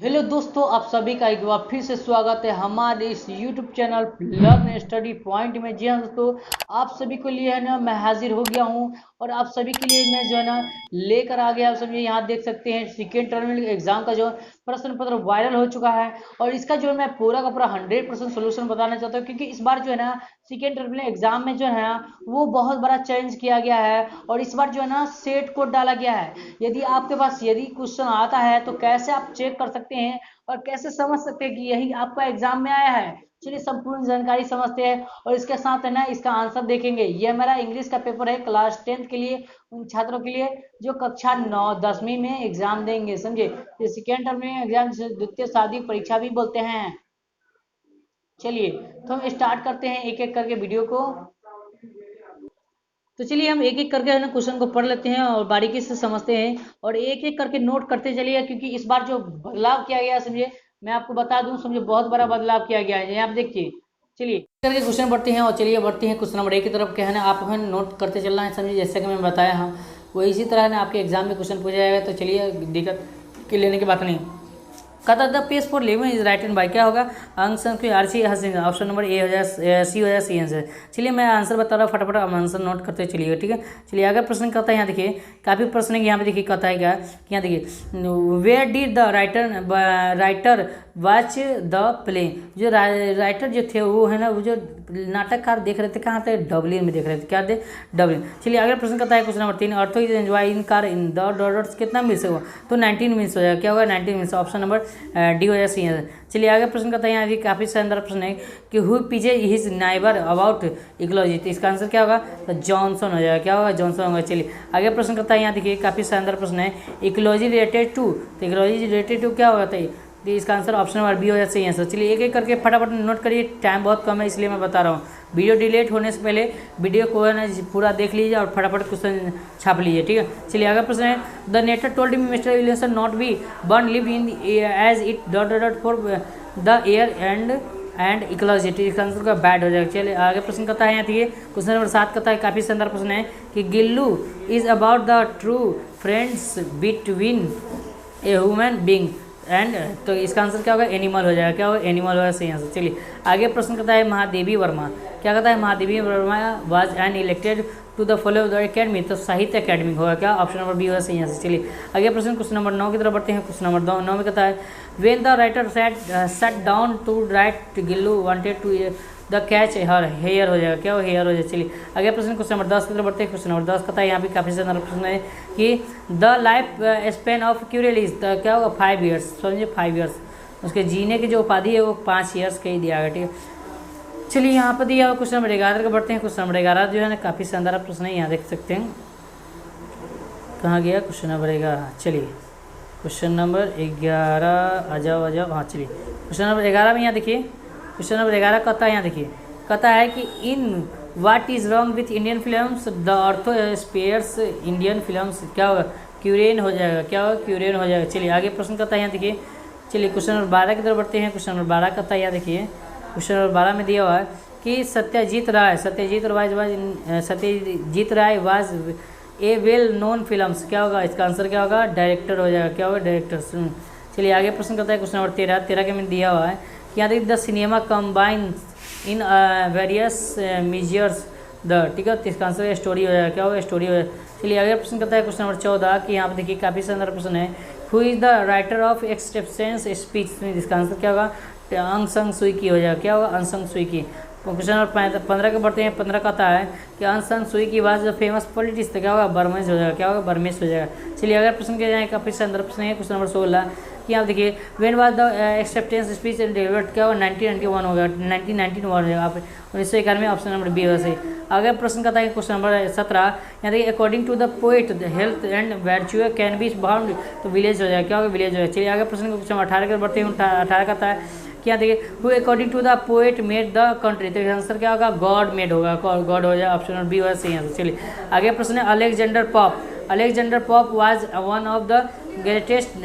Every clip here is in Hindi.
हेलो दोस्तों, आप सभी का एक बार फिर से स्वागत है हमारे इस YouTube channel learn study point में। जी हाँ दोस्तों, आप सभी के लिए है ना मैं हाजिर हो गया हूँ और आप सभी के लिए मैं जो है ना लेकर आ गया। आप सभी यहाँ देख सकते हैं सेकेंड टर्मिनल एग्जाम का जो प्रश्न पत्र वायरल हो चुका है और इसका जो है मैं पूरा का पूरा 100% सोल्यूशन बताना चाहता हूँ, क्योंकि इस बार जो है ना सेकेंड टर्मिनल एग्जाम में जो है ना वो बहुत बड़ा चेंज किया गया है और इस बार जो है ना सेट कोड डाला गया है। यदि आपके पास यदि क्वेश्चन आता है तो कैसे आप चेक कर सकते हैं और कैसे समझ सकते हैं कि यही आपका एग्जाम में आया है। चलिए संपूर्ण जानकारी समझते हैं और इसके साथ है ना इसका आंसर देखेंगे। यह मेरा इंग्लिश का पेपर है क्लास 10th के लिए, उन छात्रों के लिए जो कक्षा 9 10वीं में एग्जाम देंगे, समझे। ये सेकेंड टर्म में एग्जाम द्वितीय शादी परीक्षा भी बोलते हैं। चलिए तो हम स्टार्ट करते हैं एक एक करके वीडियो को। तो चलिए हम एक एक करके है ना क्वेश्चन को पढ़ लेते हैं और बारीकी से समझते हैं और एक एक करके नोट करते चलिए, क्योंकि इस बार जो बदलाव किया गया है समझे, मैं आपको बता दूं समझे, बहुत बड़ा बदलाव किया गया है। यहाँ आप देखिए। चलिए करके क्वेश्चन पढ़ते हैं और चलिए बढ़ते हैं क्वेश्चन नंबर 1 की तरफ। क्या है ना आप हमें नोट करते चलना है, समझिए। जैसे कि मैं बताया हाँ वो इसी तरह ना आपके एग्जाम में क्वेश्चन पूछा जाएगा। तो चलिए दिक्कत के लेने की बात नहीं। कहता the page for living is written by, क्या होगा आंसर की R C Hasan. Option number A हो जाए, सी हो जाए, सी आंसर। चलिए मैं आंसर बता रहा हूँ, फटाफट आप आंसर नोट करते चलिएगा, ठीक है। चलिए अगर प्रश्न कहता है, यहाँ देखिए काफ़ी प्रश्न है। यहाँ पे देखिए कहता है क्या, यहाँ देखिए where did the writer watch the play. जो राइटर जो थे वो है ना, वो जो नाटककार देख रहे थे कहाँ थे, डबलिन में देख रहे थे, क्या थे, डबलिन। चलिए अगला प्रश्न कहता है क्वेश्चन नंबर 3, अर्थो is enjoy in car in the dots, कितना मिनट्स होगा, तो 19 मिनट्स हो जाएगा। क्या होगा 19 मिनट्स, ऑप्शन नंबर डी हो जाए, सी है। चलिए आगे प्रश्न कहता है, यहाँ देखिए काफ़ी शानदार प्रश्न है कि who PJ his neighbour about ecology, तो इसका आंसर क्या होगा, तो जॉनसन हो जाएगा। क्या होगा, जॉनसन होगा। चलिए आगे प्रश्न करता है, यहाँ देखिए काफ़ी शानदार प्रश्न है, इकोलॉजी रिलेटेड टू, तो इकोलॉजी रिलेटेड टू क्या होगा, तो इसका आंसर ऑप्शन नंबर बी हो जाए, सही आंसर। चलिए एक एक करके फटाफट नोट करिए, टाइम बहुत कम है इसलिए मैं बता रहा हूँ। वीडियो डिलीट होने से पहले वीडियो को है ना पूरा देख लीजिए और फटाफट क्वेश्चन छाप लीजिए, ठीक है। चलिए अगला प्रश्न है, the narrator told me Mister Williamson not be burn live in as it dot for the air and ecology, इसका आंसर का बैड हो जाएगा। चलिए आगे प्रश्न करता है, यहाँ देखिए क्वेश्चन नंबर 7 कहता है, काफ़ी शानदार प्रश्न है कि Gillu is about the true friends between a human being and, तो इसका आंसर क्या होगा, एनिमल हो जाएगा। क्या होगा, एनिमल होगा, सही आंसर। चलिए आगे प्रश्न करता है, महादेवी वर्मा, क्या कहता है, Mahadevi Verma was an elected to the follow the academy, तो साहित्य अकेडमी होगा। क्या, ऑप्शन नंबर बी होगा, सही आंसर। चलिए आगे प्रश्न क्वेश्चन नंबर 9 की तरफ बढ़ते हैं। क्वेश्चन नंबर 9 में कहता है, when the writer sat down to write Gillu wanted to the catch her hair हो जाएगा। क्या हो, हेयर हो जाएगा। चलिए आगे प्रश्न क्वेश्चन नंबर 10 की तरफ बढ़ते हैं। क्वेश्चन नंबर 10 कहता है, यहाँ भी काफ़ी सारा प्रश्न है कि the life span of Curiel is, क्या होगा, 5 ईयर्स, समझिए 5 ईयर्स। उसके जीने की जो उपाधि है वो 5 ईयर्स का ही दिया गया, ठीक है। चलिए यहाँ पर दिया हुआ क्वेश्चन नंबर 11 का बढ़ते हैं। क्वेश्चन नंबर 11 जो है ना काफ़ी शानदार प्रश्न है, यहाँ देख सकते हैं कहाँ गया क्वेश्चन नंबर 11। चलिए क्वेश्चन नंबर 11 आ जाओ, हाँ चलिए क्वेश्चन नंबर 11 में यहाँ देखिए, क्वेश्चन नंबर 11 कहता है, यहाँ देखिए कहता है कि in what is wrong with Indian films the अर्थो स्पेयर्स इंडियन फिल्म्स, क्या होगा, क्यूरेन हो जाएगा। क्या होगा, क्यूरेन हो जाएगा। चलिए आगे प्रश्न करता है, यहाँ देखिए। चलिए क्वेश्चन नंबर 12 की तरफ बढ़ते हैं। क्वेश्चन नंबर 12 कहता है, यहाँ देखिए क्वेश्चन नंबर 12 में दिया हुआ है कि Satyajit Ray was a well known films, क्या होगा, इसका आंसर क्या होगा, डायरेक्टर हो जाएगा। क्या होगा, डायरेक्टर। चलिए आगे प्रश्न करता है क्वेश्चन नंबर 13 के में दिया हुआ है कि यहाँ देखिए the cinema combines in various measures the, ठीक है, तो इसका आंसर स्टोरी हो जाएगा। क्या होगा, स्टोरी हो जाएगा। चलिए आगे प्रश्न करता है क्वेश्चन नंबर 14 कि यहाँ पे देखिए काफ़ी शानदार प्रश्न है, who is the writer of acceptance speech, इसका आंसर क्या होगा, अंग संग सुई की हो जाएगा। क्या होगा, अंग संग सुई की। क्वेश्चन नंबर 15 के बढ़ते हैं। 15 कहता है कि अंग संग सुई की बात जो फेमस पॉलिटिक्स, तो क्या होगा, बर्मेश हो जाएगा। क्या होगा, बर्मेश हो जाएगा। चलिए अगर प्रश्न किया जाए, काफ़ी शानदार प्रश्न है। क्वेश्चन नंबर 16 कि आप देखिए when was the acceptance speech delivered, क्या होगा, 1991 होगा, 1991 हो जाएगा। आप 1991 ऑप्शन नंबर बी होगा सही। अगर प्रश्न करता है क्वेश्चन नंबर 17, यहाँ देखिए according to the poet health and virtue can be bound, तो विलेज हो जाएगा। क्या होगा, विलेज हो जाएगा। चलिए आगे प्रश्न क्वेश्चन 18 के बढ़ते हैं। 18 कहता है कि यहाँ देखिए who according to the poet made the country, तो आंसर क्या होगा, गॉड मेड होगा। गॉड हो जाएगा, ऑप्शन नंबर बी होगा सही आंसर। चलिए आगे प्रश्न है, Alexander Pope was one of the greatest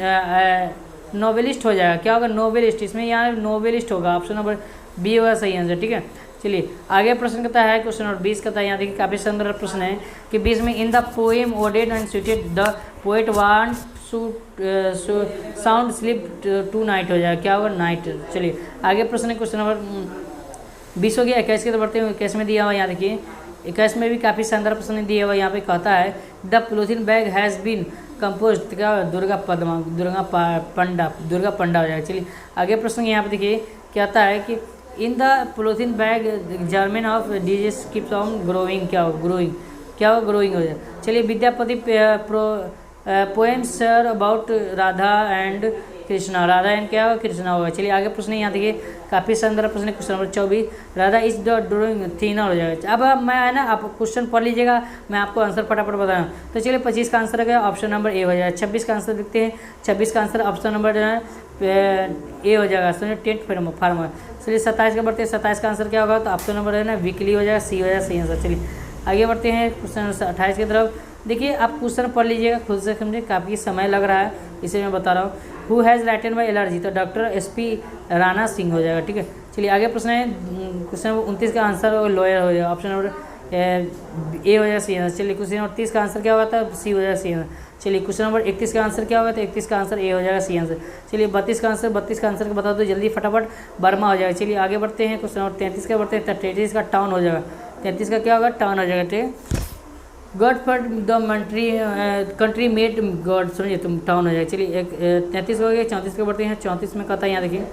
novelist हो जाएगा। क्या होगा, नोवेलिस्ट, इसमें यहाँ नोवेलिस्ट होगा, ऑप्शन नंबर बी होगा सही आंसर, ठीक है। चलिए आगे प्रश्न कहता है क्वेश्चन नंबर 20 कहता है, यहाँ देखिए काफ़ी सुंदर प्रश्न है कि 20 में in the poem oded and suited the poet want sound sleep tonight हो जाएगा, क्या होगा, नाइट। चलिए आगे प्रश्न है क्वेश्चन नंबर 20 हो गया। 21 की तरफ बढ़ते हैं। 21 में दिया हुआ यहाँ देखिए, 21 में भी काफ़ी शानदार प्रश्न दिया हुआ यहाँ पे कहता है the polythene bag has been compose, क्या दुर्गा पंडा हो जाएगा। चलिए आगे प्रश्न यहाँ पे देखिए कहता है कि in the polythene bag German of disease keeps on growing, क्या हो ग्रोइंग हो जाएगा। चलिए Vidyapati poems sir about Radha and Krishna, Radha and क्या होगा, कृष्णा होगा। चलिए आगे प्रश्न यहाँ देखिए काफ़ी शानदार प्रश्न है question number 24, Radha is the drawing thinner हो जाएगा। अब मैं है ना, आप क्वेश्चन पढ़ लीजिएगा, मैं आपको आंसर फटाफट बता रहा हूँ। तो चलिए 25 का आंसर है ऑप्शन नंबर ए हो जाएगा। 26 का आंसर देखते हैं, 26 का आंसर ऑप्शन नंबर जो है ए हो जाएगा, समझे, टेंट फार्मर। चलिए 27 का बढ़ते हैं, 27 का आंसर क्या होगा, तो ऑप्शन नंबर है ना वीकली हो जाएगा, सी हो जाएगा सही आंसर। चलिए आगे बढ़ते हैं क्वेश्चन 28 की तरफ। देखिए आप क्वेश्चन पढ़ लीजिएगा खुद से, समझे, काफ़ी समय लग रहा है इसे मैं बता रहा हूँ। Who has written by allergy, तो डॉक्टर एसपी राणा सिंह हो जाएगा, ठीक है। चलिए आगे प्रश्न है क्वेश्चन नंबर 29 का आंसर लॉयर हो जाएगा, ऑप्शन नंबर ए हो जाएगा सी आंसर। चलिए क्वेश्चन नंबर 30 का आंसर क्या होगा था, सी हो जाएगा सी आंसर। चलिए क्वेश्चन नंबर 31 का आंसर क्या होगा, तो 31 का आंसर ए हो जाएगा सी आंसर। चलिए 32 का आंसर बता दो जल्दी फटाफट, बर्मा हो जाएगा। चलिए आगे बढ़ते हैं क्वेश्चन नंबर 33 का बढ़ते हैं, 33 का टाउन हो जाएगा, 33 का क्या होगा, टाउन हो जाएगा, ठीक है। God for the country made God, समझिए तुम टाउन हो जाएगा। चलिए 33 हो गया। 34 के बढ़ते हैं, 34 में कहता है यहाँ देखिए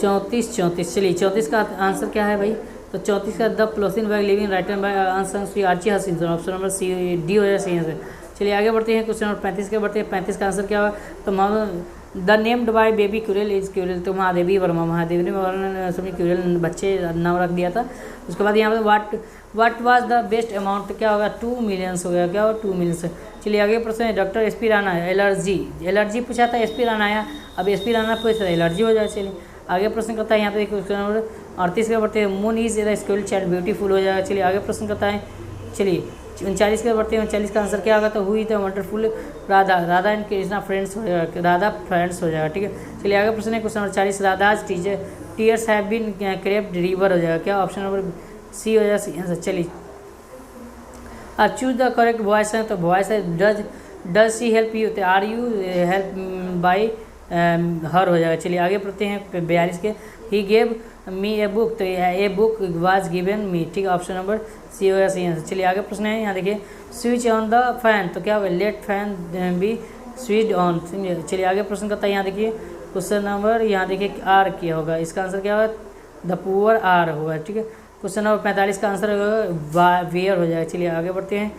34। चलिए 34 का आंसर क्या है भाई, तो 34 का the polythene bag living written by answer Shri Archi Haseen, option number C D हो जाएगा सही आंसर। चलिए आगे बढ़ते हैं क्वेश्चन नंबर 35 के बढ़ते हैं। 35 का आंसर क्या होगा, तो the named by baby Curel is Curel, तो महादेवी वर्मा ने समझिए क्यूरेल बच्चे नाम रख दिया था। उसके बाद यहाँ पर what was the best amount, तो क्या होगा, 2 मिलियंस हो गया, क्या होगा, 2 मिलियंस। चलिए आगे प्रश्न है डॉक्टर एसपी राणा एलर्जी पूछा था, एसपी राणा आया, अब एसपी राणा पूछा था एलर्जी हो जाए। चलिए आगे प्रश्न करता है यहाँ पे क्वेश्चन नंबर 38 का बढ़ते हैं, moon is the school child beautiful हो जाएगा। चलिए आगे प्रश्न करता है, चलिए 39 के बढ़ते हैं। 39 का आंसर क्या होगा, तो हुई the wonderful Radha and Krishna friends हो जाएगा, राधा फ्रेंड्स हो जाएगा, ठीक है। चलिए आगे प्रश्न है question number 40, Radha's tears have been crept river हो जाएगा, क्या, ऑप्शन नंबर सी हो जाएगा सी आंसर। चलिए अब चूज द करेक्ट वॉइस है, तो वॉइस है डज सी हेल्प यू, तो are you help by her हो जाएगा। चलिए आगे पढ़ते हैं 42 के, he gave me a book, तो a book was given me, ठीक है, ऑप्शन नंबर सी हो जाएगा सी आंसर। चलिए आगे प्रश्न है यहाँ देखिए स्विच ऑन द फैन, तो क्या होगा, let fan be switch on. चलिए आगे प्रश्न करता है यहाँ देखिए क्वेश्चन नंबर यहाँ देखिए आर क्या होगा, इसका आंसर क्या होगा, द पुअर आर होगा, ठीक है। क्वेश्चन नंबर 45 का आंसर होगा वेयर हो जाएगा। चलिए आगे बढ़ते हैं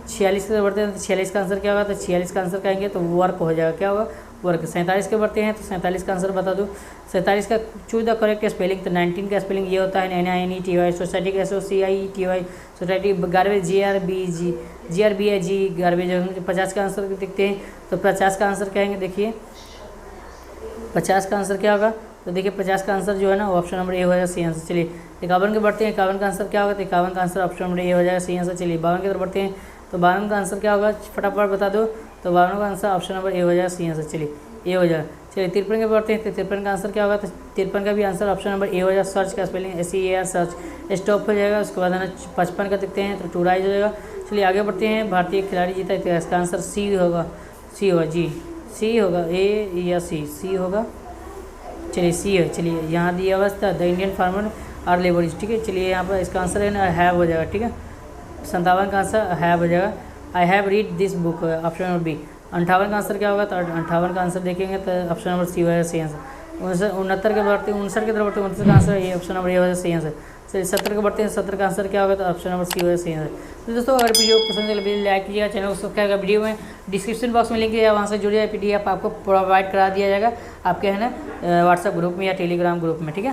46 के बढ़ते हैं, तो 46 का आंसर क्या होगा, तो 46 का आंसर कहेंगे तो वर्क हो जाएगा, क्या होगा, वर्क। 47 के बढ़ते हैं, तो 47 का आंसर बता दूँ। 47 का चूज द करेक्ट स्पेलिंग, तो 19 का स्पेलिंग ये होता है NINETY, सोसाइटी का SOCIETY, society garbage GRBAG garbage. 50 का आंसर देखते हैं, तो 50 का आंसर कहेंगे, देखिए 50 का आंसर क्या होगा, तो देखिए 50 का आंसर जो है ना ऑप्शन नंबर ए हो जाएगा सी आंसर। चलिए 51 के बढ़ते हैं, 51 का आंसर क्या होगा, तो 51 का आंसर ऑप्शन नंबर ए हो जाएगा सी आंसर। चलिए 52 की तरफ बढ़ते हैं, तो 52 का आंसर क्या होगा, फटाफट बता दो, तो 52 का आंसर ऑप्शन नंबर ए हो जाएगा सी आंसर। चलिए ए हो जाएगा। चलिए 53 के बढ़ते हैं, तो 53 का आंसर क्या होगा, तो 53 का भी आंसर ऑप्शन नंबर ए हो जाएगा। सर्च का स्पेलिंग SEAR सर्च, स्टॉप हो जाएगा। उसके बाद है ना 55 का देखते हैं, तो टू राइज हो जाएगा। चलिए आगे बढ़ते हैं, भारतीय खिलाड़ी जीता है, इसका आंसर सी होगा, जी सी होगा, ए या सी होगा। चलिए सी है। चलिए यहाँ दिया हुआ था द इंडियन फार्मर आर लेबरिस्ट, ठीक है। चलिए यहाँ पर इसका आंसर है ना हैव हो जाएगा, ठीक है। 57 का आंसर हैव हो जाएगा, I have read this book, option number B. 58 का आंसर क्या होगा, तो 58 का आंसर देखेंगे तो ऑप्शन नंबर सी हो जाएगा सही आंसर। 69 के बढ़ते 59 के तरफ बढ़ते 59 का आंसर ये ऑप्शन नंबर ए हो जाएगा सही आंसर। चलिए 70 के बढ़ते हैं, 70 का आंसर क्या होगा, तो ऑप्शन नंबर सी हो जाएगा सही आंसर। तो दोस्तों अगर वीडियो पसंद है वीडियो लाइक कीजिएगा, चैनल को सब्सक्राइब करेगा। वीडियो में डिस्क्रिप्शन बॉक्स में लिंक है, वहाँ से जुड़िए, PDF आपको प्रोवाइड करा दिया जाएगा आपके है ना व्हाट्सएप ग्रुप में या टेलीग्राम ग्रुप में, ठीक है।